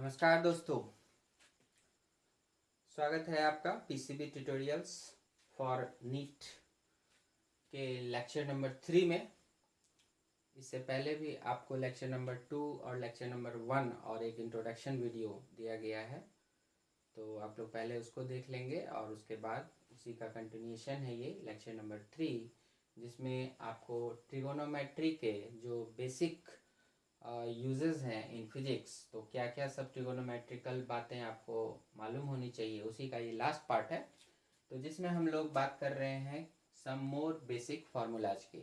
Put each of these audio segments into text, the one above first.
नमस्कार दोस्तों, स्वागत है आपका पीसीबी ट्यूटोरियल्स फॉर नीट के लेक्चर नंबर 3 में। इससे पहले भी आपको लेक्चर नंबर 2 और लेक्चर नंबर 1 और एक इंट्रोडक्शन वीडियो दिया गया है, तो आप लोग पहले उसको देख लेंगे और उसके बाद उसी का कंटिन्यूएशन है ये लेक्चर नंबर 3, जिसमें आपको ट्रिगोनोमेट्री के जो बेसिक यूजेस हैं इन फिजिक्स, तो क्या क्या सब ट्रिगोनोमेट्रिकल बातें आपको मालूम होनी चाहिए, उसी का ये लास्ट पार्ट है। तो जिसमें हम लोग बात कर रहे हैं सम मोर बेसिक फार्मूलाज की।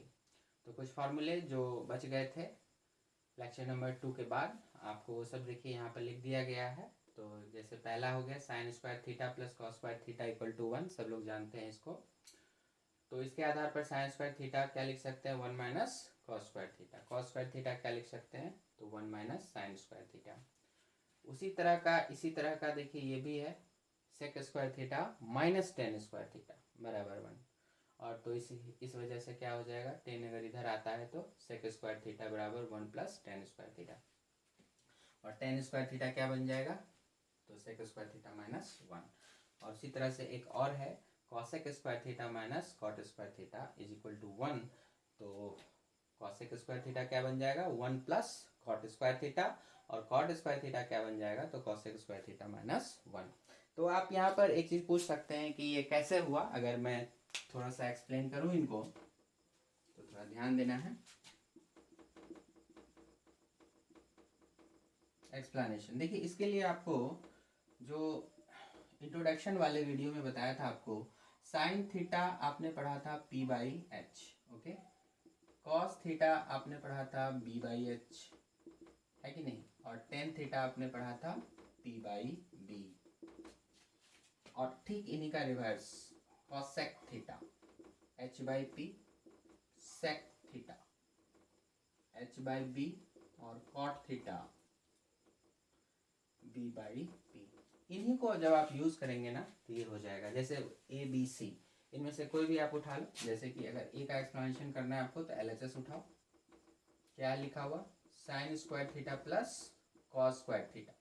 तो कुछ फार्मूले जो बच गए थे लेक्चर नंबर 2 के बाद, आपको वो सब देखिए यहाँ पर लिख दिया गया है। तो जैसे पहला हो गया sine square theta plus cos square theta equal to 1, सब लोग जानते हैं इसको। तो इसके आधार पर साइन स्क्वायर थीटा क्या लिख सकते हैं, 1 minus cos square theta. Cos square theta क्या लिख सकते हैं, तो 1 माइनस साइन स्क्वायर थीटा। इसी तरह का देखिए ये भी है, sec square theta minus tan square theta बराबर 1। और तो इस वजह से क्या हो जाएगा, टेन अगर इधर आता है तो सेक स्क्वायर थीटा बराबर 1 प्लस टेन स्क्वायर थीटा। और टेन स्क्वायर थीटा क्या बन जाएगा, तो सेक स्क्वायर थीटा माइनस 1। और इसी तरह से एक और है, cosec square theta minus cot square theta is equal to 1। तो कॉसेक स्क्वायर थीटा क्या बन जाएगा, 1 प्लस कॉट स्क्वायर थीटा, और कॉट स्क्वायर थीटा क्या बन जाएगा, तो कॉसेक स्क्वायर थीटा माइनस 1। तो आप यहाँ पर एक चीज़ पूछ सकते हैं कि ये कैसे हुआ। अगर मैं थोड़ा सा एक्सप्लेन करूँ इनको, तो थोड़ा ध्यान देना है। एक्सप्लेनेशन देखिए, इसके लिए आपको जो इंट्रोडक्शन वाले वीडियो में बताया था आपको, साइन थीटा आपने पढ़ा था P by H, okay. Cos theta आपने पढ़ा था बी बाई एच, है कि नहीं। और टेन थीटा आपने पढ़ा था पी बाई बी। और ठीक इन्हीं का reverse, cosec theta H by P, sec theta H by B, और cot theta B by P. इन्हीं को जब आप यूज करेंगे ना, तो ये हो जाएगा। जैसे ए बी सी, इनमें से कोई भी आप उठा लो। जैसे कि अगर ए का एक्सप्लेनेशन करना है आपको, तो एलएचएस उठाओ। क्या लिखा हुआ, sine square theta plus cos square theta.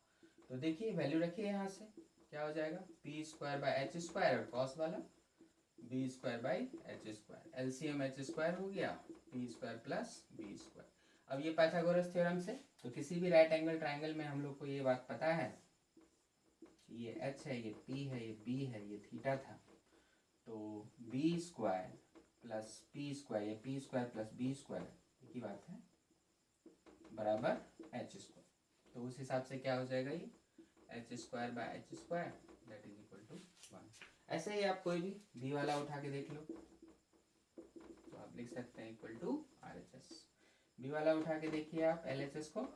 तो देखिए वैल्यू रखिए, यहाँ से क्या हो जाएगा, P square by H square, और कॉस वाला B square by H square. LCM H square हो गया, P square plus B square. अब ये पाइथागोरस थ्योरम से, तो किसी भी राइट एंगल ट्राइंगल में हम लोग को ये बात पता है, ये एच है, ये पी है, ये बी है, ये थीटा था। तो B square plus P square, ये P square plus B square, एक ही बात है, बराबर एच स्क्वायर। तो उस हिसाब से क्या हो जाएगा, ये H square by H square that is equal to 1। ऐसे ही आप कोई भी बी वाला उठा के देख लो, तो आप लिख सकते हैं equal to R H S. B वाला उठा के देखिए आप एल एच एस को,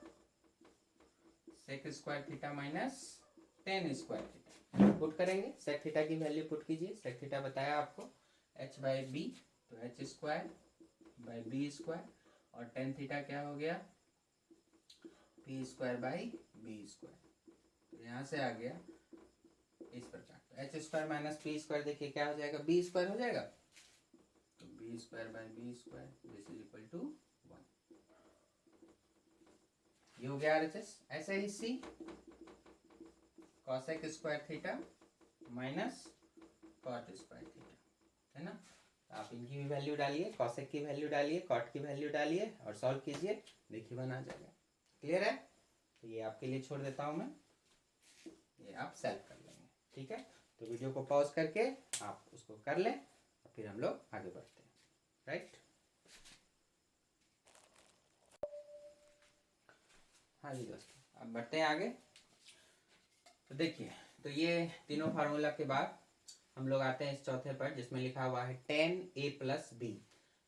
sec square theta minus tan square theta put करेंगे। सेक थीटा की वैल्यू पुट कीजिए। सेक थीटा बताया आपको एच बाई बी, तो H square by B square, और टेन थीटा क्या हो गया, P square by B square. तो यहाँ से आ गया इस प्रकार। तो H square minus P square देखिए क्या हो जाएगा, बी स्क्वायर हो जाएगा। तो B square by B square this is equal to 1। ये हो गया आरएचएस। ऐसे ही सी, cosec square theta minus cot square theta, है ना। आप इनकी भी वैल्यू डालिए, कॉसेक की वैल्यू डालिए, कॉट की वैल्यू डालिए, और सॉल्व कीजिए, देखिए बना जाएगा। क्लियर है। तो ये आपके लिए छोड़ देता हूं मैं, ये आप सॉल्व कर लेंगे, ठीक है। तो वीडियो को पॉज करके आप उसको कर लें, और फिर हम लोग आगे बढ़ते हैं, राइट। हाँ जी दोस्तों, अब बढ़ते हैं आगे। तो देखिए, तो ये तीनों फार्मूला के बाद हम लोग आते हैं इस चौथे पर, जिसमें लिखा हुआ है टेन ए प्लस बी।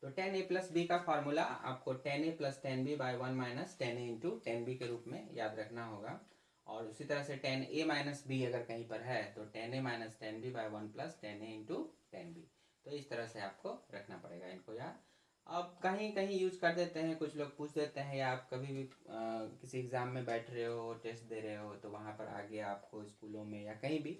तो टेन ए प्लस बी का फार्मूला आपको tan A plus tan B by 1 minus tan A into tan B के रूप में याद रखना होगा। और उसी तरह से टेन ए माइनस बी अगर कहीं पर है, तो tan A minus tan B by 1 plus tan A into tan B. तो इस तरह से आपको रखना पड़ेगा इनको याद। अब कहीं कहीं यूज कर देते हैं, कुछ लोग पूछ देते हैं, या आप कभी भी किसी एग्जाम में बैठ रहे हो, टेस्ट दे रहे हो, तो वहाँ पर आगे आपको स्कूलों में या कहीं भी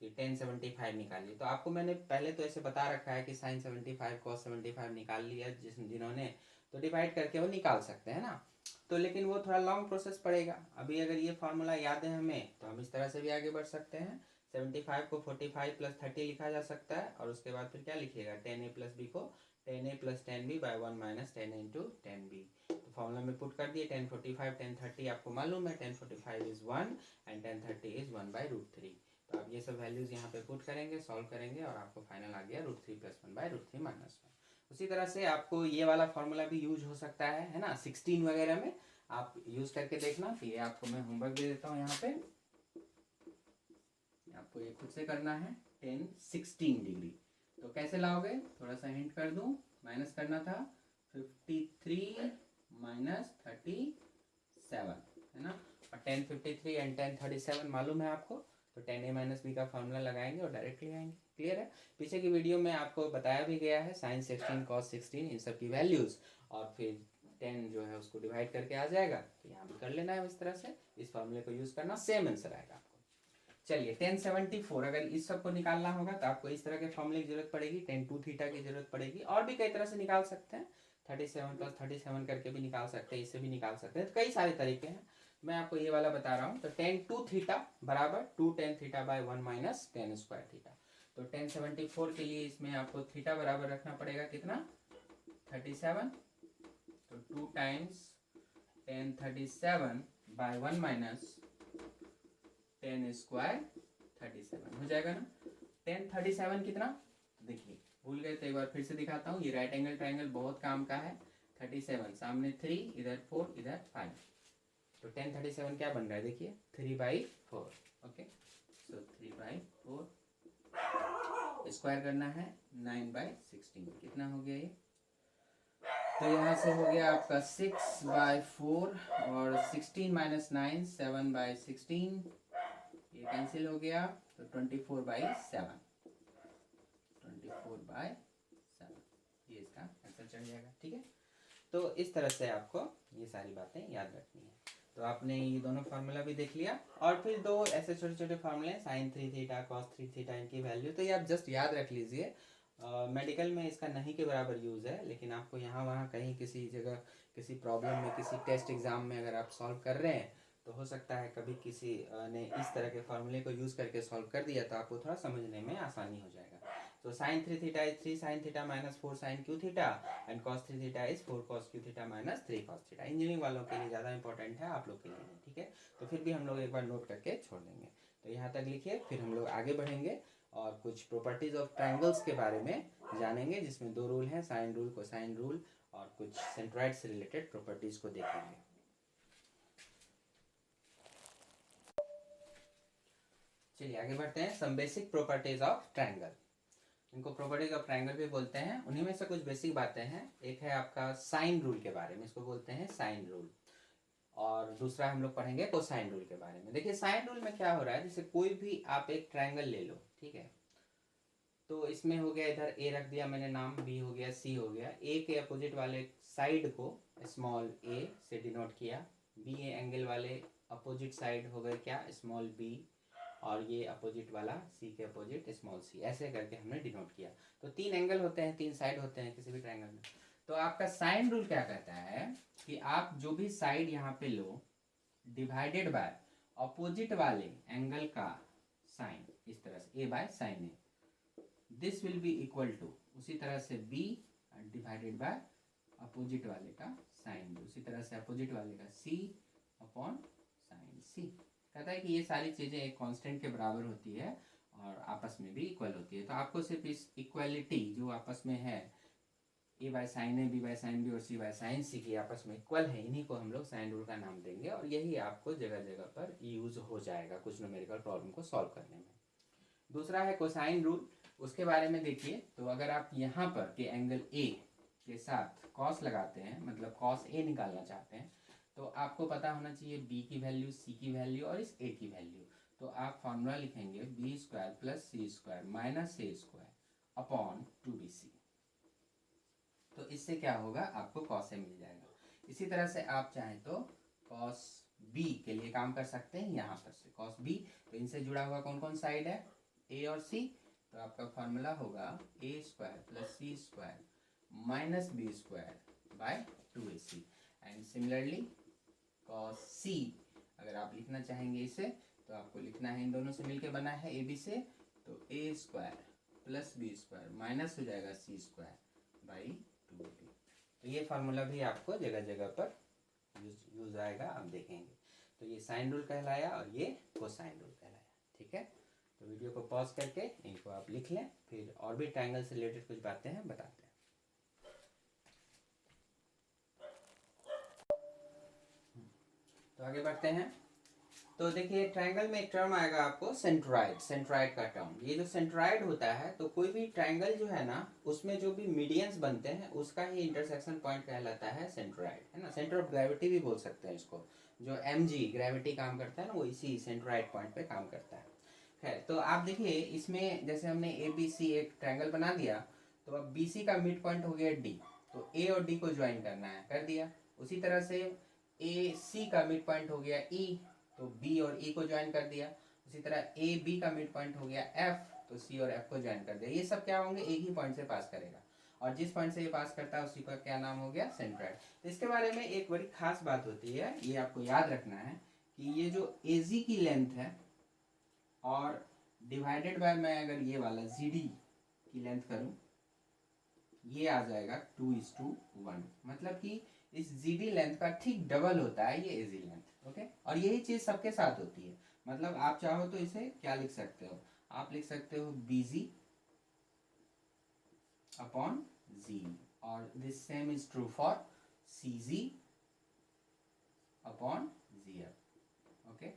कि 1075 निकालिए। तो आपको मैंने पहले तो ऐसे बता रखा है कि साइन 75 कॉस 75 निकाल लिया जिन्होंने, तो डिवाइड करके वो निकाल सकते हैं ना। तो लेकिन वो थोड़ा लॉन्ग प्रोसेस पड़ेगा। अभी अगर ये फार्मूला याद है हमें तो हम इस तरह से भी आगे बढ़ सकते हैं। 75 को 45 + 30 लिखा जा सकता है और उसके बाद फिर क्या लिखिएगा 10a + b को 10a + 10b by 1 - 10a × 10b। तो फॉर्मूला में पुट कर दिए 1045 1030 आपको मालूम है 1045 इज 1 एंड 1030 इज 1/√3। तो आप ये सब वैल्यूज यहाँ पे पुट करेंगे, सॉल्व करेंगे और आपको फाइनल आ गया √3 + 1/√3 - 1। उसी तरह से आपको ये वाला फॉर्मूला भी यूज हो सकता है ना, 16 वगैरह में आप यूज करके देखना। तो ये आपको मैं होमवर्क दे देता हूँ यहाँ पे, आपको ये खुद से करना है 10 16 डिग्री। तो कैसे लाओगे, थोड़ा सा हिंट कर दूं, माइनस करना था 53 - 37 है ना, और 1053 एंड 1037 मालूम है आपको, तो 10a - b का फॉर्मूला लगाएंगे और डायरेक्ट ले आएंगे। क्लियर है। पीछे की वीडियो में आपको बताया भी गया है sin 16 cos 16 इन सब की वैल्यूज, और फिर 10 जो है उसको डिवाइड करके आ जाएगा। तो यहाँ भी कर लेना है इस तरह से, इस फॉर्मूले को यूज करना, सेम आंसर आएगा आपको। चलिए 1074 अगर इस सब को निकालना होगा तो आपको इस तरह के फॉर्मूले की जरूरत पड़ेगी, 10 2 थीटा की जरूरत पड़ेगी, और भी कई तरह से निकाल सकते हैं, 37 + 37 करके भी निकाल सकते हैं, इससे भी निकाल सकते हैं, तो कई सारे तरीके हैं। मैं आपको ये वाला बता रहा हूँ। तो 10 2 थीटा बराबर 2 tan theta by 1 - tan square theta. तो 1074 के लिए इसमें आपको थीटा बराबर रखना पड़ेगा कितना 37, तो 2 टाइम्स 1037 बाय 1 - tan स्क्वायर 37 हो जाएगा ना। 1037 कितना, देखिए भूल गए तो एक बार फिर से दिखाता हूँ। ये राइट एंगल ट्राइंगल बहुत काम का है। 37 सामने 3, इधर 4, इधर 5, तो 1037 क्या बन रहा है देखिए 3/4। ओके, सो 3/4 स्क्वायर करना है 9/16, कितना हो गया ये, तो यहाँ से हो गया आपका 6/4 और 16 - 9 7/16, ये कैंसिल हो गया, तो 24/7 ये इसका आंसर चल जाएगा। ठीक है, तो इस तरह से आपको ये सारी बातें याद रखनी है। तो आपने ये दोनों फार्मूला भी देख लिया, और फिर दो ऐसे छोटे छोटे फार्मूले sin 3 थीटा cos 3 थीटा इनकी वैल्यू तो ये आप जस्ट याद रख लीजिए। मेडिकल में इसका नहीं के बराबर यूज़ है, लेकिन आपको यहाँ वहाँ कहीं किसी जगह किसी प्रॉब्लम में किसी टेस्ट एग्जाम में अगर आप सॉल्व कर रहे हैं तो हो सकता है कभी किसी ने इस तरह के फार्मूले को यूज़ करके सॉल्व कर दिया तो आपको थोड़ा समझने में आसानी हो जाएगा। तो sin 3 theta is 3 sin theta - 4 sin q theta and cos 3 theta is 4 cos q theta - 3 cos theta. Engineering वालों के लिए ज़्यादा इंपॉर्टेंट है, आप लोग के लिए नहीं। ठीक है, तो फिर भी हम लोग एक बार नोट करके छोड़ देंगे। तो यहाँ तक लिखिए, फिर हम लोग आगे बढ़ेंगे और कुछ प्रॉपर्टीज ऑफ ट्राइंगल्स के बारे में जानेंगे, जिसमें दो रूल हैं, साइन रूल कोसाइन रूल, और कुछ सेंट्रॉइड से रिलेटेड प्रॉपर्टीज को देखेंगे। चलिए आगे बढ़ते हैं। Some basic properties of triangle, इनको प्रॉपर्टीज ऑफ ट्राइंगल भी बोलते हैं। उन्हीं में से कुछ बेसिक बातें हैं। एक है आपका साइन रूल के बारे में, इसको बोलते हैं साइन रूल, और दूसरा हम लोग पढ़ेंगे कोसाइन रूल के बारे में। देखिए साइन रूल में क्या हो रहा है, जैसे कोई भी आप एक ट्राइंगल ले लो, ठीक है, तो इसमें हो गया, इधर ए रख दिया मैंने नाम, बी हो गया, सी हो गया। ए के अपोजिट वाले साइड को स्मॉल ए से डिनोट किया, बी ए एंगल वाले अपोजिट साइड हो गए क्या स्मॉल बी, और ये अपोजिट वाला सी के अपोजिट स्मॉल सी, ऐसे करके हमने डिनोट किया। तो 3 एंगल होते हैं, 3 साइड होते हैं किसी भी ट्राइंगल में। तो आपका साइन रूल क्या कहता है कि आप जो भी साइड यहाँ पे लो डिवाइडेड बाय अपोजिट वाले एंगल का साइन, इस तरह से A by sine A, this will be equal to, उसी तरह से बी डिवाइडेड बाय अपोजिट वाले का साइन बी, उसी तरह से अपोजिट वाले का सी अपॉन साइन सी। कहता है कि ये सारी चीज़ें एक कांस्टेंट के बराबर होती है और आपस में भी इक्वल होती है। तो आपको सिर्फ इस इक्वलिटी जो आपस में है, A by sine A, B by sine B और सी बाय साइन सी की आपस में इक्वल है, इन्हीं को हम लोग साइन रूल का नाम देंगे, और यही आपको जगह जगह पर यूज हो जाएगा कुछ न्यूमेरिकल प्रॉब्लम को सॉल्व करने में। दूसरा है कोसाइन रूल, उसके बारे में देखिए। तो अगर आप यहाँ पर के एंगल ए के साथ कॉस लगाते हैं, मतलब कॉस ए निकालना चाहते हैं, तो आपको पता होना चाहिए बी की वैल्यू, सी की वैल्यू और इस ए की वैल्यू। तो आप फॉर्मूला लिखेंगे B square plus C square minus ए स्क्वायर अपॉन 2bc। तो इससे क्या होगा, आपको कॉस ए मिल जाएगा। इसी तरह से आप चाहें तो कॉस बी के लिए काम कर सकते हैं, यहाँ पर से कॉस बी, तो इनसे जुड़ा हुआ कौन कौन साइड है, ए और सी, तो आपका फॉर्मूला होगा A square plus C square minus B square by 2ac। And similarly cos C, अगर आप लिखना चाहेंगे इसे तो आपको लिखना है, इन दोनों से मिलके बना है AB से, तो A² प्लस B² माइनस हो जाएगा C² बाई 2AB। तो ये फार्मूला भी आपको जगह जगह पर यूज आएगा, आप देखेंगे। तो ये साइन रूल कहलाया और ये कोसाइन रूल कहलाया। ठीक है, तो वीडियो को पॉज करके इनको आप लिख लें, फिर और भी ट्रायंगल से रिलेटेड कुछ बातें हैं बताते हैं। तो आगे बढ़ते हैं। तो देखिए ट्रायंगल में एक टर्म आएगा आपको सेंट्रॉइड, सेंट्रॉइड का टर्म। ये जो सेंट्रॉइड होता है, तो कोई भी ट्रायंगल जो है ना, उसमें जो भी मीडियंस बनते हैं उसका ही इंटरसेक्शन पॉइंट कहलाता है सेंट्रॉइड, है ना। सेंटर ऑफ ग्रेविटी भी बोल सकते हैं इसको। जो mg ग्रेविटी काम करता है ना, वो इसी सेंट्रॉइड पॉइंट पे काम करता है। खैर, तो आप देखिए इसमें जैसे हमने ABC एक ट्रायंगल बना दिया, तो अब BC का मिड पॉइंट हो गया D, तो A और D को ज्वाइन करना है, कर दिया। उसी तरह से AC का मिड पॉइंट हो गया E, तो B और E को ज्वाइन कर दिया। उसी तरह AB का मिड पॉइंट हो गया F, तो C और F को ज्वाइन कर दिया। ये सब क्या होंगे, एक ही पॉइंट से पास करेगा, और जिस पॉइंट से ये पास करता है उसी का क्या नाम हो गया, सेंट्रॉइड। तो इसके बारे में एक बड़ी खास बात होती है, ये आपको याद रखना है कि ये जो AG की लेंथ है और डिवाइडेड बाय मैं अगर ये वाला GD की लेंथ करूं, ये आ जाएगा 2:1। मतलब कि इस GD लेंथ का ठीक डबल होता है ये AG लेंथ। ओके, और यही चीज सबके साथ होती है। मतलब आप चाहो तो इसे क्या लिख सकते हो, आप लिख सकते हो BG अपॉन G, और this same is true for CG upon GF। Okay,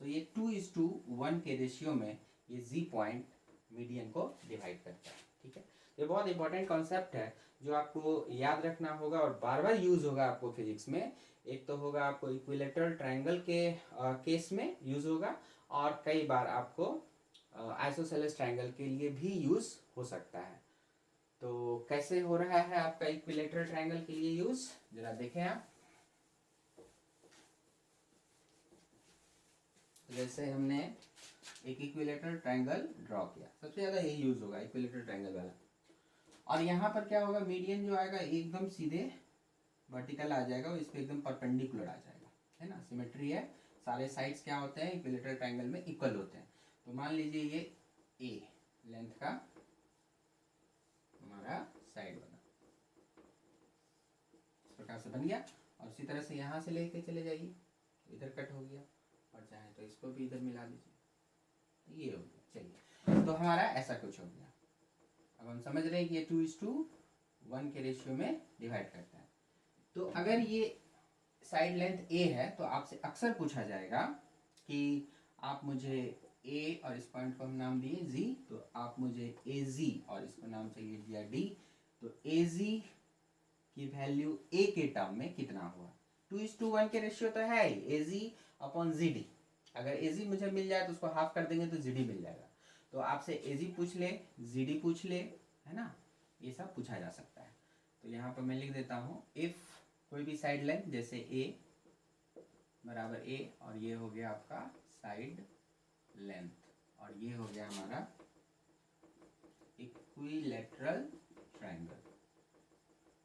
तो ये 2:1 के रेशियो में ये G पॉइंट मीडियन को डिवाइड करता है। ठीक है, ये बहुत इंपॉर्टेंट कॉन्सेप्ट है जो आपको याद रखना होगा और बार बार यूज होगा आपको फिजिक्स में। एक तो होगा आपको इक्विलेटरल ट्रायंगल के केस में यूज होगा, और कई बार आपको आइसोसेलेस ट्रायंगल के लिए भी यूज हो सकता है। तो कैसे हो रहा है आपका इक्विलेटरल ट्रायंगल के लिए यूज, जरा देखें आप। जैसे हमने एक इक्विलेटरल ट्रायंगल ड्रॉ किया, सबसे ज्यादा यही यूज होगा इक्विलेटरल ट्रायंगल वाला। और यहाँ पर क्या होगा, मीडियन जो आएगा एकदम सीधे वर्टिकल आ जाएगा, इस पे एकदम परपेंडिकुलर आ जाएगा, है ना। सिमेट्री है, सारे साइड्स क्या होते हैं इक्विलेटरल ट्रायंगल में इक्वल होते हैं। तो मान लीजिए ये A लेंथ का हमारा साइड बना, इस प्रकार से बन गया। और उसी तरह से यहाँ से लेके चले जाइए, इधर कट हो गया, और चाहे तो इसको भी इधर मिला दीजिए, तो ये हो गया। चलिए, तो हमारा ऐसा कुछ हो गया। अब हम समझ रहे हैं कि ये 2:1 के रेशियो में डिवाइड करता है। तो अगर ये साइड लेंथ A है, तो आपसे अक्सर पूछा जाएगा कि आप मुझे A और इस पॉइंट को हम नाम दिए G, तो आप मुझे AZ और इसको नाम चाहिए दिया D। तो AZ की वैल्यू A के टर्म में कितना हुआ, 2:1 के रेशियो तो है ही, AZ अपॉन ZD। अगर AZ मुझे मिल जाए तो उसको हाफ कर देंगे तो ZD मिल जाएगा। तो आपसे AZ पूछ ले, ZD पूछ ले, है ना, ये सब पूछा जा सकता है। तो यहाँ पर मैं लिख देता हूँ, इफ कोई भी साइड लेंथ जैसे A बराबर A, और ये हो गया आपका साइड लेंथ, और ये हो गया हमारा इक्विलेटरल ट्रायंगल,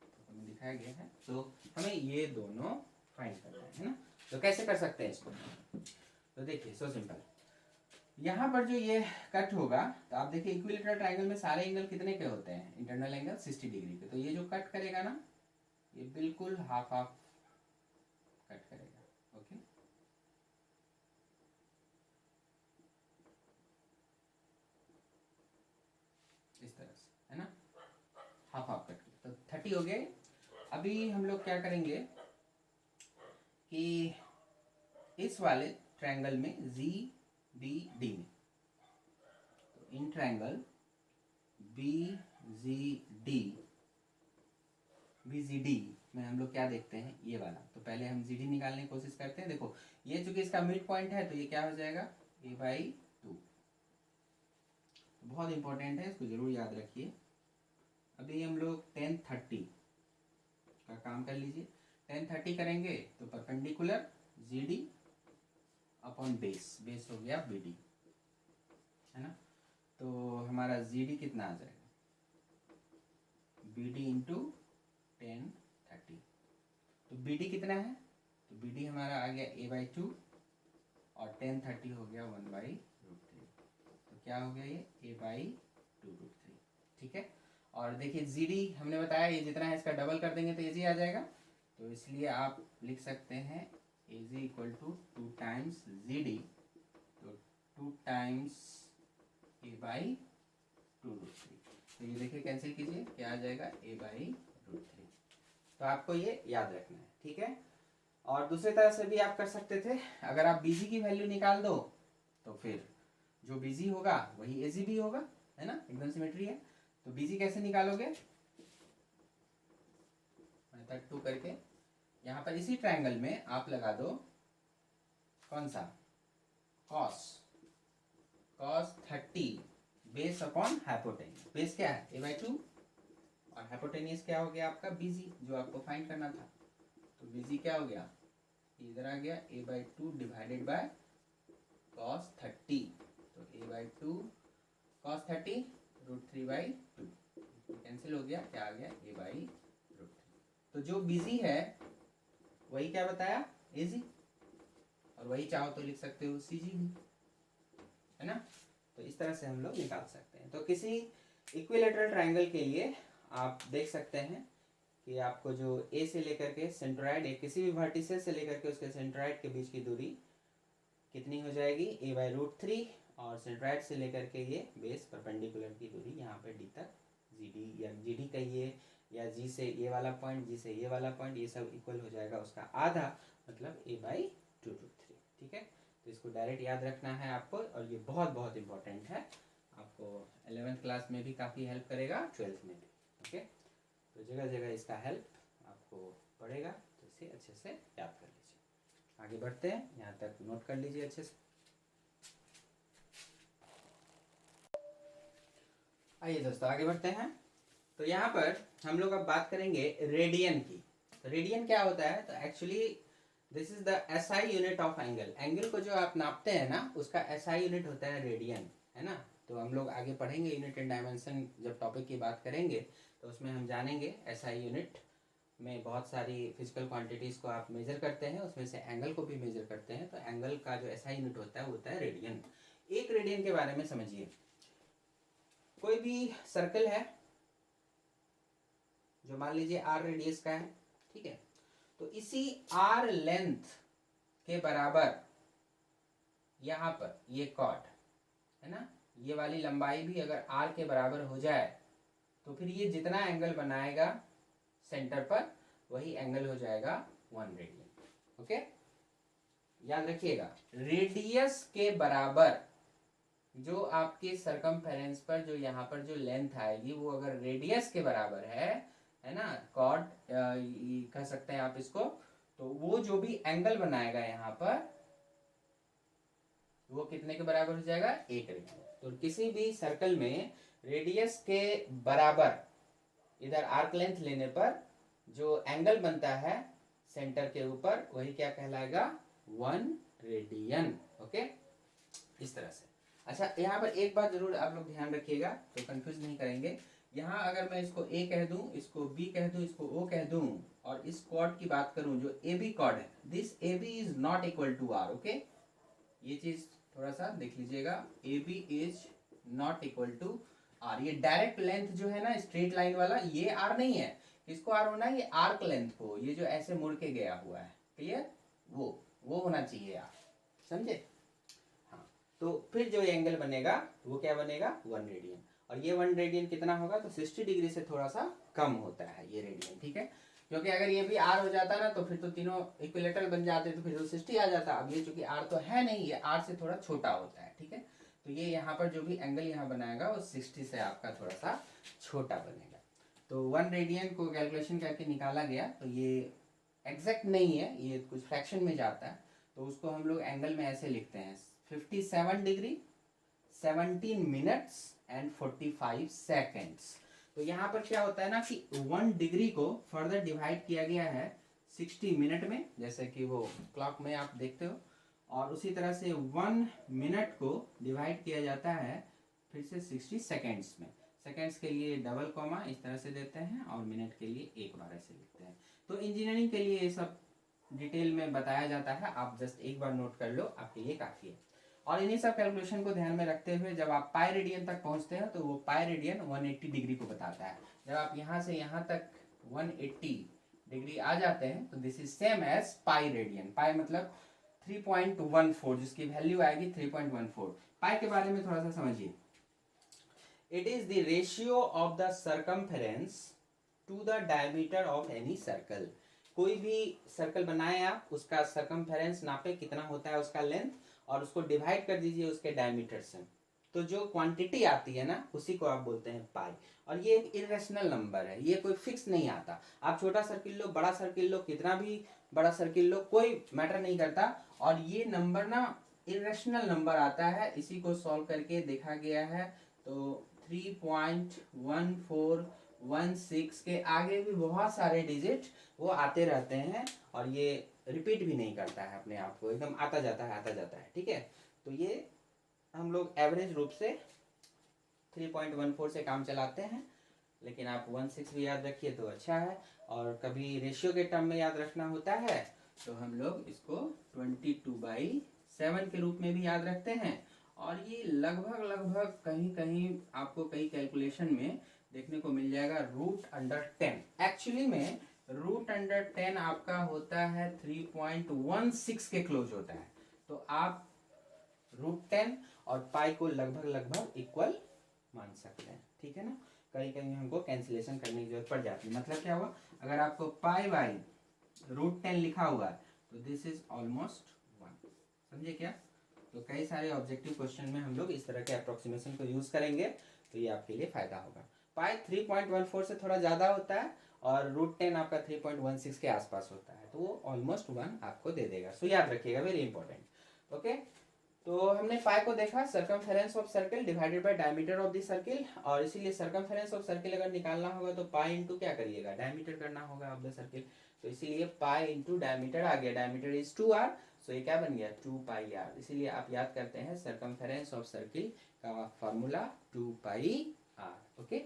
तो हमें दिखाया गया है। तो हमें ये दोनों फाइंड करना है ना। तो कैसे कर सकते हैं इसको, तो देखिए सो सिंपल। यहाँ पर जो ये कट होगा, तो आप देखिए इक्विलेटरल ट्रायंगल में सारे एंगल कितने के होते हैं, इंटरनल एंगल 60 डिग्री के। तो ये जो कट करेगा ना, ये बिल्कुल हाफ हाफ कट करेगा। ओके, इस तरह से, है ना, हाफ हाफ कट। तो 30 हो गए। अभी हम लोग क्या करेंगे कि इस वाले ट्रायंगल में ZBD में, तो इन ट्रायंगल BZD में हम लोग क्या देखते हैं, ये वाला। तो पहले हम ZD निकालने की कोशिश करते हैं। देखो ये चूंकि इसका मिड पॉइंट है, तो ये क्या हो जाएगा A/2। बहुत इंपॉर्टेंट है, इसको जरूर याद रखिए। अभी हम लोग 1030 का काम कर लीजिए। 1030 करेंगे तो perpendicular ZD upon base, base हो गया BD, है ना। तो हमारा ZD कितना आ जाएगा, BD इंटू 1030। तो तो बी डी कितना है, तो बी डी हमारा आ गया a/2 और 10/30 हो गया 1/√3। तो क्या हो गया ये a/2√3, ठीक है। और देखिए जी डी हमने बताया ये जितना है इसका डबल कर देंगे तो ए जी आ जाएगा, तो इसलिए आप लिख सकते हैं A G equal to 2 times G D, तो 2 टाइम्स a/2√3। तो ये देखिए कैंसिल कीजिए, क्या आ जाएगा a/√3। तो आपको ये याद रखना है, ठीक है। और दूसरे तरह से भी आप कर सकते थे, अगर आप बीजी की वैल्यू निकाल दो तो फिर जो बीजी होगा वही एजी भी होगा, है ना, एकदम सिमेट्री है। तो बीजी कैसे निकालोगे, मेथड 2 करके यहाँ पर इसी ट्रायंगल में आप लगा दो कौन सा, cos 30 base upon hypotenuse. Base क्या है a/2 और हाइपोटेन्यूज क्या हो गया आपका बीजी, जो आपको फाइंड करना था। तो बीजी क्या हो गया, इधर आ गया a/2 डिवाइडेड बाय cos 30, तो a/2 cos 30 √3/2 कैंसिल हो गया, क्या आ गया a/√3। तो जो बीजी है वही क्या बताया एजी, और वही चाहो तो लिख सकते हो सीजी भी, है ना। तो इस तरह से हम लोग निकाल सकते हैं। तो किसी इक्विलेटरल ट्रायंगल के लिए आप देख सकते हैं कि आपको जो ए से लेकर के सेंट्रोइड, किसी भी वर्टिसेस से लेकर के उसके सेंट्रोइड के बीच की दूरी कितनी हो जाएगी a/√3, और सेंट्रोइड से लेकर के ये बेस परपेंडिकुलर की दूरी यहाँ पे डी तक जी डी या जी डी कहिए, या जी से ये वाला पॉइंट, जी से ये वाला पॉइंट, ये सब इक्वल हो जाएगा उसका आधा, मतलब a/2√3, ठीक है। तो इसको डायरेक्ट याद रखना है आपको, और ये बहुत बहुत इंपॉर्टेंट है, आपको 11th क्लास में भी काफ़ी हेल्प करेगा, 12th में भी, ओके। तो जगह जगह इसका हेल्प आपको पड़ेगा, तो इसे अच्छे से याद कर लीजिए। आगे बढ़ते हैं, यहाँ तक नोट कर लीजिए अच्छे से। आइए दोस्तों आगे बढ़ते हैं। तो यहाँ पर हम लोग अब बात करेंगे रेडियन की। तो रेडियन क्या होता है, तो actually this is the SI unit of angle. Angle को जो आप नापते हैं ना, उसका एसआई यूनिट होता है रेडियन, है ना। तो हम लोग आगे पढ़ेंगे यूनिट एंड डायमेंशन, जब टॉपिक की बात करेंगे तो उसमें हम जानेंगे एसआई यूनिट में बहुत सारी फिजिकल क्वांटिटीज़ को आप मेजर करते हैं, उसमें से एंगल को भी मेजर करते हैं। तो एंगल का जो एसआई यूनिट होता है वो होता है रेडियन। एक रेडियन के बारे में समझिए, कोई भी सर्कल है जो मान लीजिए आर रेडियस का है, ठीक है। तो इसी आर लेंथ के बराबर यहाँ पर ये कॉर्ड है ना, ये वाली लंबाई भी अगर आर के बराबर हो जाए तो फिर ये जितना एंगल बनाएगा सेंटर पर वही एंगल हो जाएगा 1 रेडियन, ओके। याद रखिएगा, रेडियस के बराबर जो आपके सरकमफेरेंस पर जो यहाँ पर जो लेंथ आएगी वो अगर रेडियस के बराबर है ना, कॉर्ड कह सकते हैं आप इसको, तो वो जो भी एंगल बनाएगा यहाँ पर वो कितने के बराबर हो जाएगा, 1 रेडियन। तो किसी भी सर्कल में रेडियस के बराबर इधर आर्क लेंथ लेने पर जो एंगल बनता है सेंटर के ऊपर वही क्या कहलाएगा, 1 रेडियन, ओके। इस तरह से। अच्छा, यहाँ पर एक बात जरूर आप लोग ध्यान रखिएगा, तो कंफ्यूज नहीं करेंगे। यहाँ अगर मैं इसको ए कह दूं, इसको बी कह दूं, इसको ओ कह दूं, और इस कॉर्ड की बात करूं जो ए बी कॉर्ड है, this A B is not equal to R, okay. ये चीज थोड़ा सा देख लीजिएगा, A B is not equal to R. ये डायरेक्ट लेंथ जो है ना, स्ट्रेट लाइन वाला, ये आर नहीं है। किसको आर होना है, ये आर्क लेंथ को, ये जो ऐसे मुड़ के गया हुआ है, क्लियर, वो होना चाहिए आर, समझे। हाँ, तो फिर जो एंगल बनेगा वो क्या बनेगा, 1 रेडियन। और ये 1 रेडियन कितना होगा, तो 60 डिग्री से थोड़ा सा कम होता है ये रेडियन, ठीक है। क्योंकि अगर ये भी आर हो जाता ना तो फिर तो तीनों इक्विलेटरल बन जाते, तो फिर तो 60 आ जाता। अब ये चूंकि आर तो है नहीं, ये आर से थोड़ा छोटा होता है, ठीक है। तो ये यहाँ पर जो भी एंगल यहाँ बनाएगा वो 60 से आपका थोड़ा सा छोटा बनेगा। तो 1 रेडियन को कैलकुलेशन करके निकाला गया, तो ये एग्जैक्ट नहीं है, ये कुछ फ्रैक्शन में जाता है। तो उसको हम लोग एंगल में ऐसे लिखते हैं, 57 डिग्री 17 मिनट्स एंड 45 सेकेंड्स। तो यहाँ पर क्या होता है ना कि 1 डिग्री को फर्दर डिवाइड किया गया है 60 मिनट में, जैसे कि वो क्लॉक में आप देखते हो, और उसी तरह से 1 मिनट को डिवाइड किया जाता है फिर से 60 सेकेंड्स में। सेकेंड्स के लिए डबल कॉमा इस तरह से देते हैं, और मिनट के लिए एक बार ऐसे लिखते हैं। तो इंजीनियरिंग के लिए ये सब डिटेल में बताया जाता है, आप जस्ट एक बार नोट कर लो, आपके लिए काफ़ी है। और इन्हीं सब कैलकुलेशन को ध्यान में रखते हुए जब आप पाई रेडियन तक पहुंचते हैं तो वो पाई रेडियन 180 डिग्री को बताता है। जब आप यहाँ से यहाँ तक 180 डिग्री आ जाते हैं तो this is same as pi radian. Pi मतलब 3.14, जिसकी वैल्यू आएगी 3.14। पाई के बारे में थोड़ा सा समझिए। It is the ratio of the circumference to the diameter of any circle. कोई भी सर्कल बनाए आप, उसका सर्कमफेरेंस नापे कितना होता है उसका लेंथ, और उसको डिवाइड कर दीजिए उसके डायमीटर से, तो जो क्वांटिटी आती है ना उसी को आप बोलते हैं पाई। और ये एक इरेशनल नंबर है, ये कोई फिक्स नहीं आता। आप छोटा सर्किल लो, बड़ा सर्किल लो, कितना भी बड़ा सर्किल लो, कोई मैटर नहीं करता। और ये नंबर ना इरेशनल नंबर आता है, इसी को सॉल्व करके देखा गया है। तो 3.1416 के आगे भी बहुत सारे डिजिट वो आते रहते हैं, और ये रिपीट भी नहीं करता है अपने आप को, एकदम आता जाता है आता जाता है। ठीक है, तो ये हम लोग एवरेज रूप से 3.14 से काम चलाते हैं, लेकिन आप 16 भी याद रखिए तो अच्छा है। और कभी रेशियो के टर्म में याद रखना होता है तो हम लोग इसको 22/7 के रूप में भी याद रखते हैं। और ये लगभग लगभग कहीं कहीं आपको कई कैलकुलेशन में देखने को मिल जाएगा √10। एक्चुअली में √10 आपका होता है 3.16 के क्लोज होता है। तो आप √10 और पाई को लगभग लगभग इक्वल मान सकते हैं। ठीक है ना, कहीं कहीं हमको कैंसिलेशन करने की जरूरत पड़ जाती है। मतलब क्या हुआ, अगर आपको पाई बाई √10 लिखा हुआ है तो दिस इज ऑलमोस्ट 1। समझे क्या? तो कई सारे ऑब्जेक्टिव क्वेश्चन में हम लोग इस तरह के अप्रोक्सीमेशन को यूज करेंगे, तो ये आपके लिए फायदा होगा। पाई 3.14 से थोड़ा ज़्यादा होता है और √10 आपका 3.16 के आसपास होता है, तो वो ऑलमोस्ट 1 आपको दे देगा। सो याद रखिएगा, वेरी इंपॉर्टेंट। ओके, तो हमने पाई को देखा, circumference of circle divided by diameter of the circle. और इसीलिए सर्कमफेरेंस ऑफ सर्किल अगर निकालना होगा तो पाई इंटू क्या करिएगा, डायमीटर करना होगा ऑफ द सर्किल। तो इसीलिए पाई इंटू डायमीटर आ गया, डायमीटर इज 2r, सो ये क्या बन गया 2πr। इसीलिए आप याद करते हैं सर्कमफेरेंस ऑफ सर्किल का फॉर्मूला 2πr। ओके,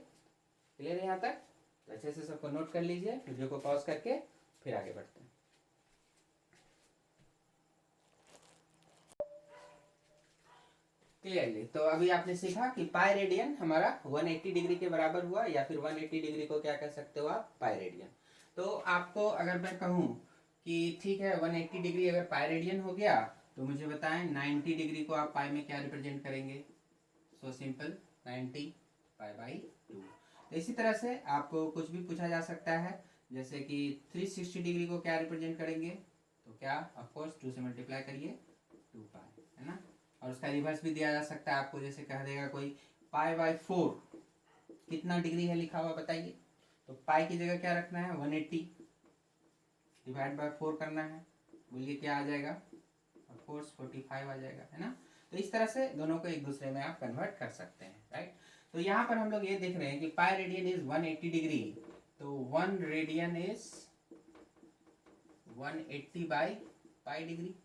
क्लियर है यहाँ तक? तो अच्छे से सबको नोट कर लीजिए, वीडियो को पॉज करके फिर आगे बढ़ते हैं। क्लियरली, तो अभी आपने सीखा कि पाई रेडियन हमारा 180 डिग्री के बराबर हुआ, या फिर 180 डिग्री को क्या कह सकते हो आप, पाई रेडियन। तो आपको अगर मैं कहूँ कि ठीक है 180 डिग्री अगर पाई रेडियन हो गया, तो मुझे बताएं 90 डिग्री को आप पाई में क्या रिप्रेजेंट करेंगे। So simple, 90 pi by 2। तो इसी तरह से आपको कुछ भी पूछा जा सकता है, जैसे कि 360 डिग्री को क्या रिप्रेजेंट करेंगे, तो क्या ऑफकोर्स 2 से मल्टीप्लाई करिए 2 पाई, है ना। और उसका रिवर्स भी दिया जा सकता है आपको, जैसे कह देगा कोई पाई बाई 4 कितना डिग्री है लिखा हुआ बताइए, तो पाई की जगह क्या रखना है 180 डिवाइड बाय 4 करना है, बोलिए क्या आ जाएगा, ऑफ कोर्स 45 आ जाएगा, है ना। तो इस तरह से दोनों को एक दूसरे में आप कन्वर्ट कर सकते हैं, राइट। तो यहाँ पर हम लोग ये देख रहे हैं कि पाई रेडियन इज 180 डिग्री, तो 1 radian is 180 by pi degree.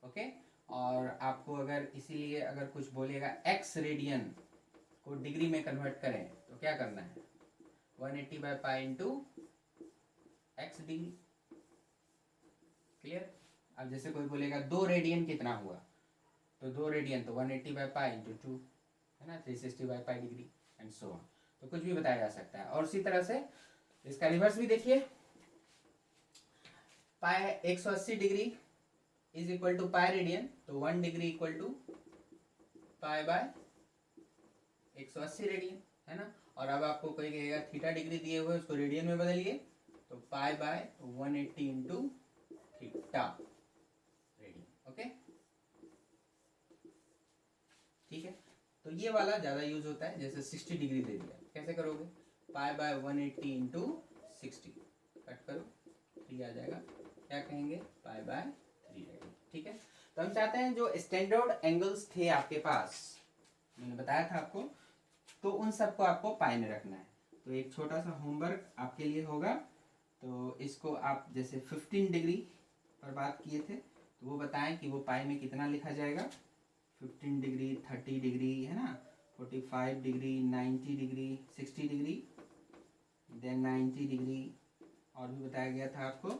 Okay, और आपको अगर इसीलिए अगर कुछ बोलेगा x रेडियन को डिग्री में कन्वर्ट करें तो क्या करना है 180 by pi into x degree. Clear? अब जैसे कोई बोलेगा 2 रेडियन कितना हुआ, तो 2 रेडियन तो 180 बाई पाई इंटू 2, है ना, 360 by pi degree and so on. तो कुछ भी बताया जा सकता है। और इसी तरह से इसका रिवर्स भी देखिए, pi 180 degree is equal to pi radian, तो 1 degree equal to pi by 180 radian, है ना। और अब आपको कोई कहेगा थीटा डिग्री दिए हुए उसको रेडियन में बदलिए, तो पाई by 180 into theta radian. Okay, ठीक है। तो ये वाला ज्यादा यूज होता है, जैसे 60 डिग्री दे दिया, कैसे करोगे, पाई बाय 180 इंटू 60, कट करो 3 आ जाएगा, क्या कहेंगे पाई बाय 3 रेडियन। ठीक है, तो हम चाहते हैं जो स्टैंडर्ड एंगल्स थे आपके पास, मैंने बताया था आपको, तो उन सबको आपको पाई में रखना है। तो एक छोटा सा होमवर्क आपके लिए होगा, तो इसको आप जैसे 15 डिग्री पर बात किए थे, तो वो बताएं कि वो पाई में कितना लिखा जाएगा। 15 डिग्री, 30 डिग्री, है ना, 45 degree, 90 degree, 60 degree, then 90 degree, और भी बताया गया था आपको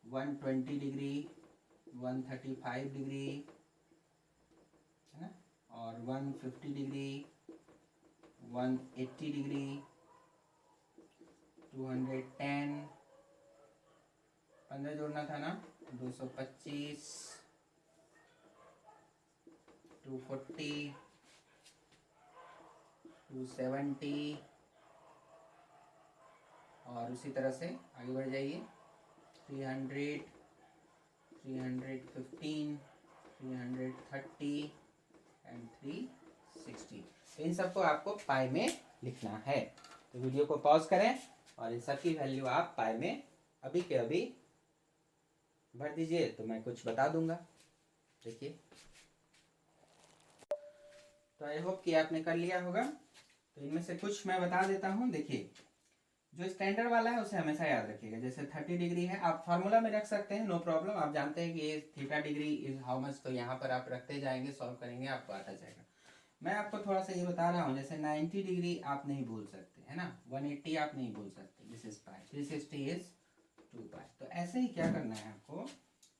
120 डिग्री, 135 डिग्री, है ना, और 150 डिग्री, 180 डिग्री, 210, 15 जोड़ना था ना, 225, 240, 270, और उसी तरह से आगे बढ़ जाइए 300, 315, 330 एंड 360। तो इन सबको आपको पाई में लिखना है। तो वीडियो को पॉज करें और इन सब की वैल्यू आप पाई में अभी के अभी भर दीजिए, तो मैं कुछ बता दूंगा। देखिए, तो आई होप कि आपने कर लिया होगा। तो इनमें से कुछ मैं बता देता हूँ। देखिए, जो स्टैंडर्ड वाला है उसे हमेशा याद रखिएगा। जैसे 30 डिग्री है, आप फार्मूला में रख सकते हैं, नो प्रॉब्लम। आप जानते हैं कि ये theta degree is how much, तो यहाँ पर आप रखते जाएंगे, सॉल्व करेंगे, आपको आता जाएगा। मैं आपको थोड़ा सा ये बता रहा हूँ, जैसे 90 डिग्री आप नहीं भूल सकते, है ना, 180 आप नहीं भूल सकते, दिस इज पाई, 360 इज 2 पाई। तो ऐसे ही क्या करना है आपको,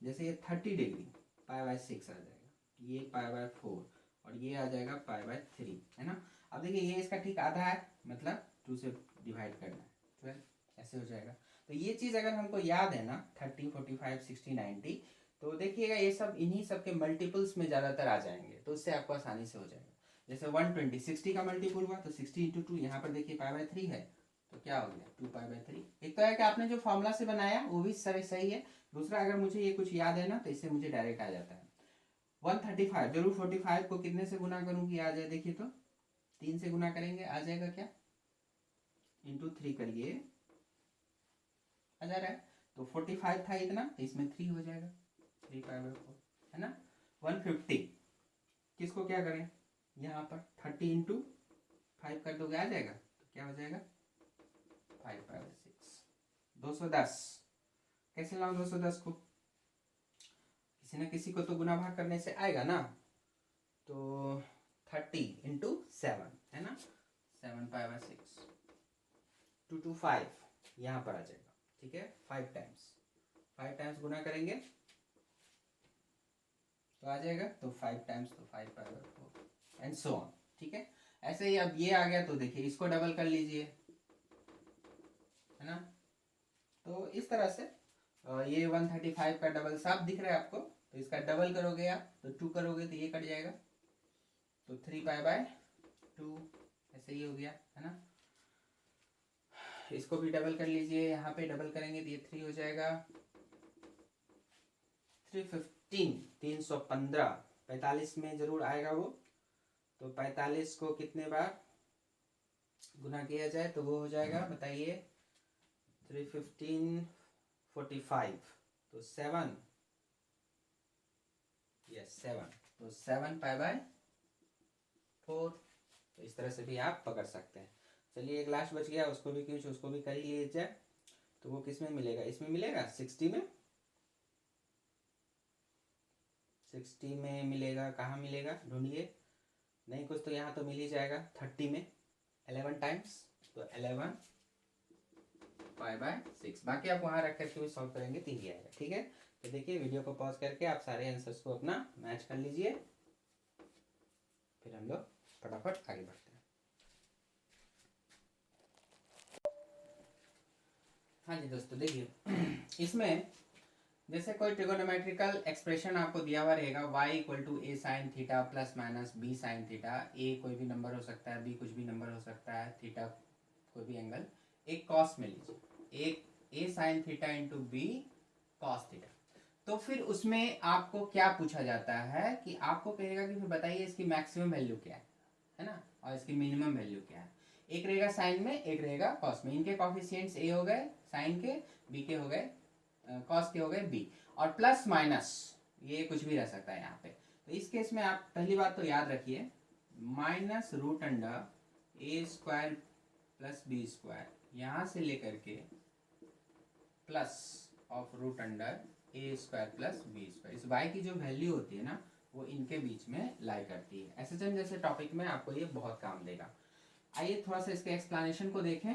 जैसे ये 30 डिग्री पाई/6 आ जाएगा, ये पाई/4, और ये आ जाएगा पाई/3, है ना। अब देखिए, ये इसका ठीक आधा है, मतलब 2 से डिवाइड करना है, 12, ऐसे हो जाएगा। तो ये चीज़ अगर हमको याद है ना, 30, 45, 60, 90, तो देखिएगा ये सब इन्हीं सब के मल्टीपल्स में ज़्यादातर आ जाएंगे, तो उससे आपको आसानी से हो जाएगा। जैसे 120 60 का मल्टीपल हुआ, तो 60 × 2, यहाँ पर देखिए पाई/3 है, तो क्या हो गया 2 पाई/3। एक तो है कि आपने जो फॉर्मूला से बनाया वो भी सही है। दूसरा, अगर मुझे ये कुछ याद है ना, तो इससे मुझे डायरेक्ट आ जाता है। 135 जरूर 45 को कितने से गुना करूँ कि आ जाए, देखिए तो 3 से गुना करेंगे, आ जाएगा क्या, इंटू 3 करिए, आ जा रहा है। तो 45 था इतना, तो इसमें 3 हो जाएगा, 3 पाई/4, है ना। 150 किसको क्या करें, यहाँ पर 30 × 5 कर दोगे, आ जाएगा, तो क्या हो जाएगा 5 पाई/6। 210 कैसे लाऊं 210 को, किसी न किसी को तो गुना भाग करने से आएगा ना। तो 30 × 7, है ना, 7 पाई/6, 225 यहाँ पर आ जाएगा, ठीक है। 5 टाइम्स गुना करेंगे तो आ जाएगा, तो 5 टाइम्स, तो 5 पाई/4 एंड सो ऑन, ठीक है। ऐसे ही अब ये आ गया, तो देखिए इसको डबल कर लीजिए, है ना। तो इस तरह से ये 135 का डबल साफ दिख रहा है आपको, तो इसका डबल करोगे आप, तो 2 करोगे तो ये कट जाएगा, तो 3 पाई/2 ऐसे ही हो गया, है ना। इसको भी डबल कर लीजिए, यहाँ पे डबल करेंगे तो ये 3 हो जाएगा, 315, 315, 45 में जरूर आएगा वो। तो 45 को कितने बार गुना किया जाए तो वो हो जाएगा, बताइए, 315, 45, तो 7, यस 7, तो 7 पाई/4। तो इस तरह से भी आप पकड़ सकते हैं। चलिए, एक लास्ट बच गया, उसको भी कुछ, उसको भी कर ही लिया जाए। तो वो किस में मिलेगा, इसमें मिलेगा 60 में, 60 में मिलेगा, कहाँ मिलेगा ढूंढिए, नहीं कुछ तो यहाँ तो मिल ही जाएगा 30 में, 11 टाइम्स, तो 11 पाई/6। बाकी आप वहाँ रख करके भी सॉल्व करेंगे तो ही आएगा, ठीक है। तो देखिए, वीडियो को पॉज करके आप सारे आंसर्स को अपना मैच कर लीजिए, फिर हम लोग फटाफट आगे बढ़ते हैं। हाँ जी दोस्तों, देखिए इसमें जैसे कोई ट्रिगोनोमेट्रिकल एक्सप्रेशन आपको दिया हुआ रहेगा, y = a sin theta plus minus b sin theta, a कोई भी नंबर हो सकता है, b कुछ भी नंबर हो सकता है, थीटा कोई भी एंगल, एक कॉस में लीजिए, एक a sin theta into b cos theta. तो फिर उसमें आपको क्या पूछा जाता है कि आपको कहेगा कि फिर बताइए इसकी मैक्सिमम वैल्यू क्या है ना, और इसकी मिनिमम वैल्यू क्या है। एक रहेगा साइन में, एक रहेगा कॉस में, इनके कॉफिशिएंट्स a हो गए साइन के, b के हो गए कॉस के हो गए b, और प्लस माइनस ये कुछ भी रह सकता है यहाँ पे। तो इस केस में आप पहली बात तो याद रखिए, -√a² + b² यहाँ से लेकर के प्लस ऑफ √a² + b², इस y की जो वैल्यू होती है ना, वो इनके बीच में लाई करती है। एसएचएम जैसे टॉपिक में आपको ये बहुत काम देगा। आइए थोड़ा सा इसके एक्सप्लेनेशन को देखें।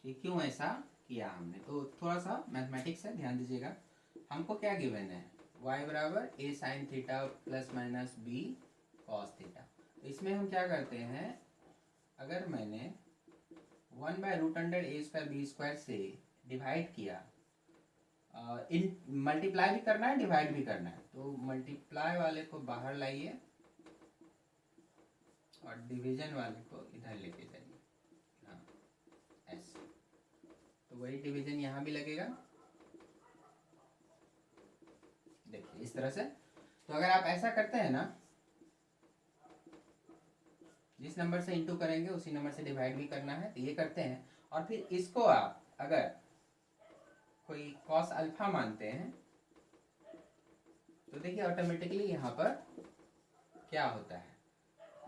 कि क्यों ऐसा किया हमने। तो थोड़ा सा मैथमेटिक्स है, ध्यान दीजिएगा। हमको क्या गिवन है, y बराबर a sine theta plus minus b cos theta. तो इसमें हम क्या करते हैं, अगर मैंने 1/√a²b² से डिवाइड किया, इन मल्टीप्लाई भी करना है डिवाइड भी करना है, तो मल्टीप्लाई वाले को बाहर लाइए और डिवीजन वाले को इधर लेके जाइए। हाँ ऐसे, तो वही डिवीजन यहाँ भी लगेगा, देखिए इस तरह से। तो अगर आप ऐसा करते हैं ना, जिस नंबर से इंटू करेंगे उसी नंबर से डिवाइड भी करना है, तो ये करते हैं। और फिर इसको आप अगर कोई कॉस अल्फा मानते हैं तो देखिए ऑटोमेटिकली यहाँ पर क्या होता है,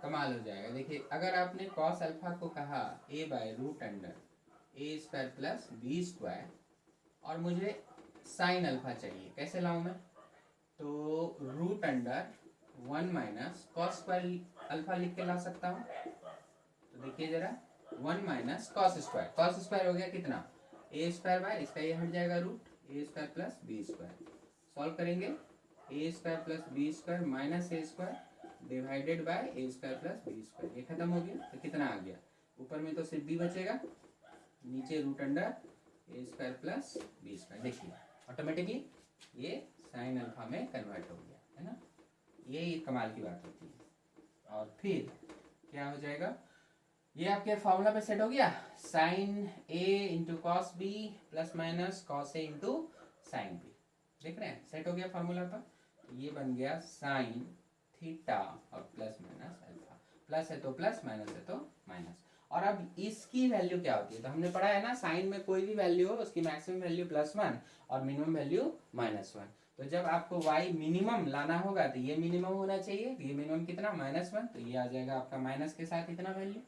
कमाल हो जाएगा। देखिए अगर आपने कॉस अल्फा को कहा a/√a² प्लस b² और मुझे साइन अल्फा चाहिए, कैसे लाऊं मैं, तो √1 माइनस कॉस स्क्वायर अल्फा लिख के ला सकता हूँ। तो देखिए जरा, 1 माइनस कॉस स्क्वायर हो गया कितना, a², इसका ये हट जाएगा root, a² plus b²। Solve करेंगे, a² plus b² minus a² divided by a² plus b², ये खत्म हो गया। तो कितना आ गया, ऊपर में तो सिर्फ b बचेगा, नीचे √a² प्लस b²। देखिए ऑटोमेटिकली ये साइन अल्फा में कन्वर्ट हो गया, है ना। ये कमाल की बात होती है। और फिर क्या हो जाएगा, ये आपके फॉर्मूला पे सेट हो गया, sine a into cos b plus minus cos a into sine b। देख रहे हैं, सेट हो गया फॉर्मूला पर। तो ये बन गया साइन थीटा और प्लस माइनस अल्फा, प्लस है तो प्लस, माइनस है तो माइनस। और अब इसकी वैल्यू क्या होती है, तो हमने पढ़ा है ना, साइन में कोई भी वैल्यू हो उसकी मैक्सिमम वैल्यू +1 और मिनिमम वैल्यू -1। तो जब आपको y मिनिमम लाना होगा तो ये मिनिमम होना चाहिए, तो ये मिनिमम कितना, -1, तो ये आ जाएगा आपका माइनस के साथ इतना वैल्यू।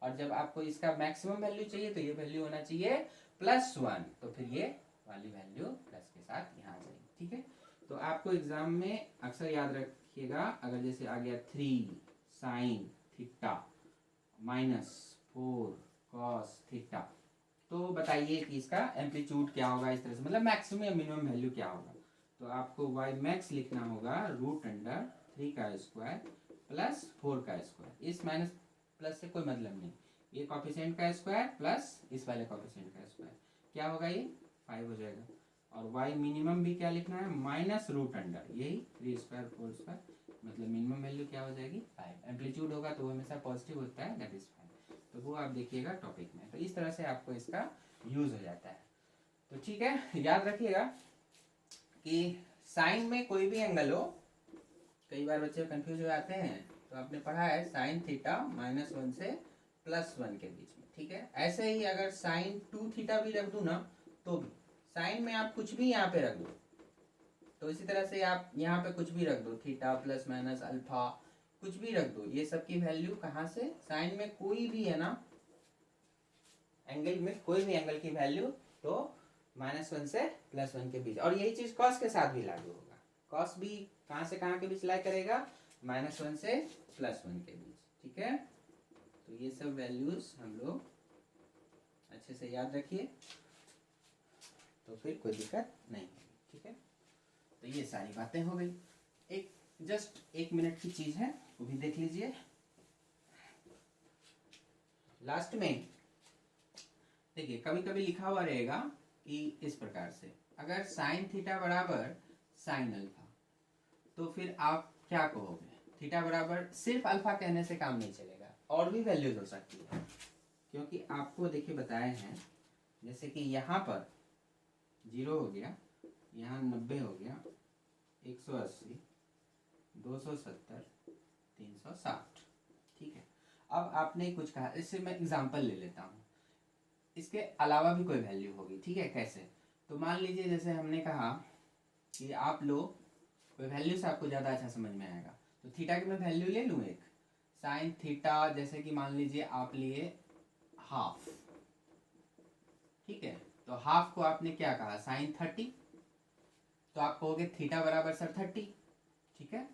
और जब आपको इसका मैक्सिमम वैल्यू चाहिए तो ये वैल्यू होना चाहिए +1, तो फिर ये वाली वैल्यू प्लस के साथ यहाँ आ जाएगी, ठीक है। तो आपको एग्जाम में अक्सर याद रखिएगा, अगर जैसे आ गया 3 साइन थीटा -4 कॉस थीटा, तो बताइए कि इसका एम्पलीट्यूड क्या होगा, इस तरह से, मतलब मैक्सिमम या मिनिमम वैल्यू क्या होगा। तो आपको y मैक्स लिखना होगा √3² प्लस 4 का स्क्वायर, इस माइनस प्लस से कोई मतलब नहीं, ये कॉफिशिएंट का स्क्वायर प्लस इस वाले कॉफिशिएंट का स्क्वायर, क्या होगा ये 5 हो जाएगा। और y मिनिमम भी क्या लिखना है, -√, यही 3² 4², मतलब मिनिमम वैल्यू क्या हो जाएगी 5। एम्पलीट्यूड होगा तो वो हमेशा पॉजिटिव होता है, दैट इज 5। तो वो आप देखिएगा टॉपिक में, तो इस तरह से आपको इसका यूज हो जाता है। तो ठीक है, याद रखिएगा कि साइन में कोई भी एंगल हो, कई बार बच्चे कंफ्यूज हो जाते हैं, तो आपने पढ़ा है साइन थीटा -1 से +1 के बीच में, ठीक है। ऐसे ही अगर साइन 2 थीटा भी रख दूं ना, तो भी साइन में आप कुछ भी यहाँ पे रख दो, तो इसी तरह से आप यहाँ पे कुछ भी रख दो, थीटा प्लस माइनस अल्फा कुछ भी रख दो, ये सब की वैल्यू कहाँ से, साइन में कोई भी है ना एंगल में, कोई भी एंगल की वैल्यू तो -1 से +1 के बीच। और यही चीज कॉस के साथ भी लागू होगा, कॉस भी कहाँ से कहाँ के बीच लाई करेगा, -1 से +1 के बीच, ठीक है। तो ये सब वैल्यूज हम लोग अच्छे से याद रखिए, तो फिर कोई दिक्कत नहीं होगी, ठीक है। तो ये सारी बातें हो गई। एक जस्ट 1 मिनट की चीज है, वो भी देख लीजिए। लास्ट में देखिए कभी कभी लिखा हुआ रहेगा कि इस प्रकार से, अगर साइन थीटा बराबर साइन अल्फा, तो फिर आप क्या कहोगे, थीटा बराबर, सिर्फ अल्फा कहने से काम नहीं चलेगा, और भी वैल्यूज हो सकती है, क्योंकि आपको देखिए बताए हैं, जैसे कि यहाँ पर 0 हो गया, यहाँ 90 हो गया, 180, 270, 360, ठीक है। अब आपने कुछ कहा, इससे मैं एग्जांपल ले लेता हूँ, इसके अलावा भी कोई वैल्यू होगी, ठीक है। कैसे, तो मान लीजिए जैसे हमने कहा कि आप लोग कोई वैल्यू से आपको ज़्यादा अच्छा समझ में आएगा, तो थीटा की मैं वैल्यू ले लूँ एक, साइन थीटा, जैसे कि मान लीजिए आप लिए हाफ, ठीक है। तो हाफ को आपने क्या कहा, साइन 30, तो आप कहोगे थीटा बराबर सर 30, ठीक है,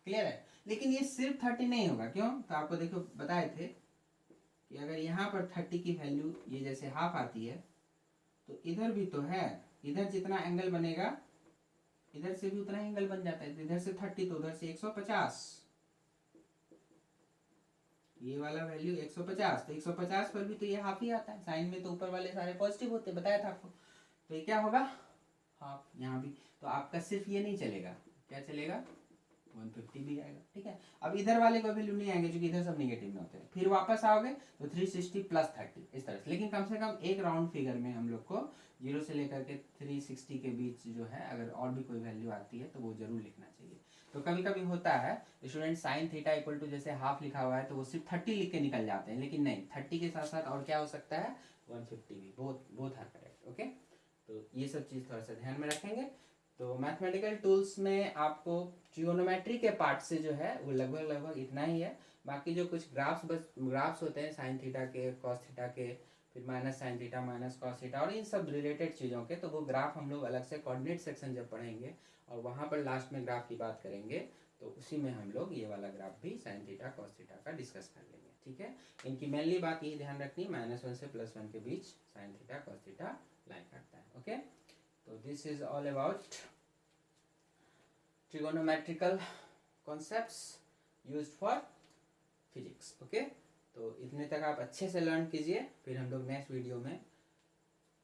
क्लियर है। लेकिन ये सिर्फ 30 नहीं होगा, क्यों, तो आपको देखो बताए थे कि अगर यहाँ पर 30 की वैल्यू ये जैसे हाफ आती है तो इधर भी तो है, इधर जितना एंगल बनेगा इधर से भी उतना एंगल बन जाता है। तो इधर से 30 तो उधर से 150, ये वाला वैल्यू 150, तो 150 पर भी तो ये हाफ ही आता है। साइन में तो ऊपर वाले सारे पॉजिटिव होते, बताया था आपको। तो ये क्या होगा, हाफ। यहाँ भी तो आपका सिर्फ ये नहीं चलेगा, क्या चलेगा, 150 भी आएगा। ठीक है, अब इधर वाले का वैल्यू नहीं आएंगे क्योंकि इधर सब निगेटिव में होते हैं। फिर वापस आओगे तो 360 प्लस 30 इस तरह से। लेकिन कम से कम एक राउंड फिगर में हम लोग को 0 से लेकर के 360 के बीच जो है, अगर और भी कोई वैल्यू आती है तो वो जरूर लिखना चाहिए। तो कभी कभी होता है student sine theta equal to जैसे हाफ लिखा हुआ है तो वो सिर्फ 30 लिख के निकल जाते हैं, लेकिन नहीं, 30 के साथ साथ और क्या हो सकता है, 150 भी। Both are correct. ओके, तो ये सब चीज़ थोड़ा सा ध्यान में रखेंगे। तो मैथमेटिकल टूल्स में आपको ट्रिगोनोमेट्री के पार्ट से जो है वो लगभग इतना ही है। बाकी जो कुछ ग्राफ्स होते हैं साइन थीटा के, कॉस थीटा के, फिर minus sine theta, minus cos theta और इन सब रिलेटेड चीज़ों के, तो वो ग्राफ हम लोग अलग से कोऑर्डिनेट सेक्शन जब पढ़ेंगे और वहाँ पर लास्ट में ग्राफ की बात करेंगे तो उसी में हम लोग ये वाला ग्राफ भी साइन थीटा कॉस थीटा का डिस्कस कर लेंगे। ठीक है, इनकी मेनली बात ये ध्यान रखनी, -1 से +1 के बीच sine theta cos theta line काटता है। ओके, तो this is all about trigonometrical concepts used for physics। Okay, तो इतने तक आप अच्छे से लर्न कीजिए, फिर हम लोग नेक्स्ट वीडियो में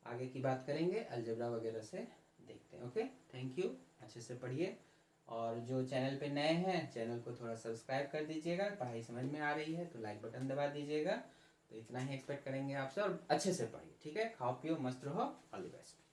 आगे की बात करेंगे, अलजेब्रा वगैरह से देखते हैं। ओके, थैंक यू, अच्छे से पढ़िए। और जो चैनल पे नए हैं चैनल को थोड़ा सब्सक्राइब कर दीजिएगा, पढ़ाई समझ में आ रही है तो लाइक बटन दबा दीजिएगा। तो इतना ही एक्सपेक्ट करेंगे आपसे, और अच्छे से पढ़िए। ठीक है, खाओ पियो मस्त रहो, ऑल द बेस्ट।